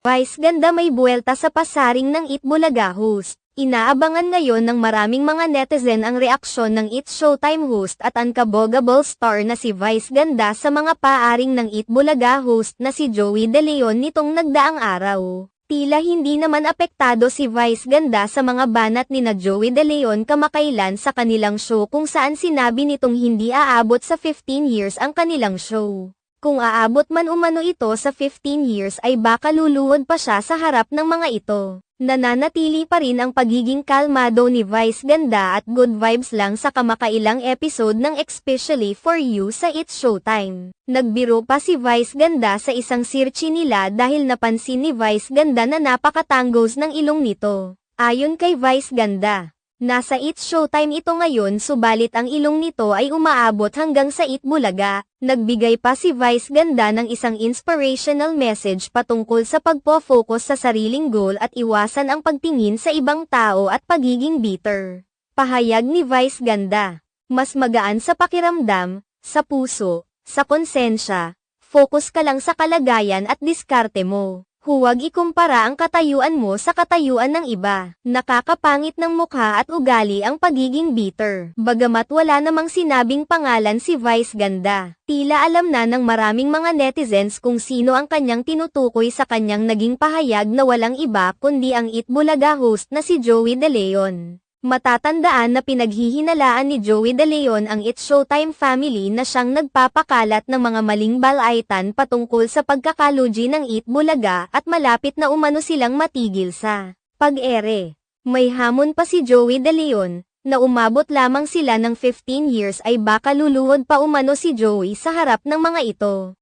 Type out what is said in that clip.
Vice ganda may buwelta sa pasaring ng Eat Bulaga host. Inaabangan ngayon ng maraming mga netizen ang reaksyon ng It's Showtime host at unkabogable star na si Vice ganda sa mga paaring ng Eat Bulaga host na si Joey De Leon nitong nagdaang araw. Tila hindi naman apektado si Vice ganda sa mga banat ni na Joey De Leon kamakailan sa kanilang show kung saan sinabi nitong hindi aabot sa 15 years ang kanilang show. Kung aabot man umano ito sa 15 years ay baka luluhod pa siya sa harap ng mga ito. Nananatili pa rin ang pagiging kalmado ni Vice ganda at good vibes lang sa kamakailang episode ng Especially For You sa It's Showtime. Nagbiro pa si Vice ganda sa isang sirchi nila dahil napansin ni Vice ganda na napakatanggos ng ilong nito. Ayon kay Vice ganda, nasa It's Showtime ito ngayon subalit ang ilong nito ay umaabot hanggang sa Eat Bulaga. Nagbigay pa si Vice ganda ng isang inspirational message patungkol sa pagpo-focus sa sariling goal at iwasan ang pagtingin sa ibang tao at pagiging bitter. Pahayag ni Vice ganda, mas magaan sa pakiramdam, sa puso, sa konsensya, focus ka lang sa kalagayan at diskarte mo. Huwag ikumpara ang katayuan mo sa katayuan ng iba. Nakakapangit ng mukha at ugali ang pagiging bitter. Bagamat wala namang sinabing pangalan si Vice ganda, tila alam na ng maraming mga netizens kung sino ang kanyang tinutukoy sa kanyang naging pahayag na walang iba kundi ang Eat Bulaga host na si Joey De Leon. Matatandaan na pinaghihinalaan ni Joey De Leon ang It's Showtime family na siyang nagpapakalat ng mga maling balaitan patungkol sa pagkakalugi ng Eat Bulaga at malapit na umano silang matigil sa pag-ere. May hamon pa si Joey De Leon, na umabot lamang sila ng 15 years ay baka luluhod pa umano si Joey sa harap ng mga ito.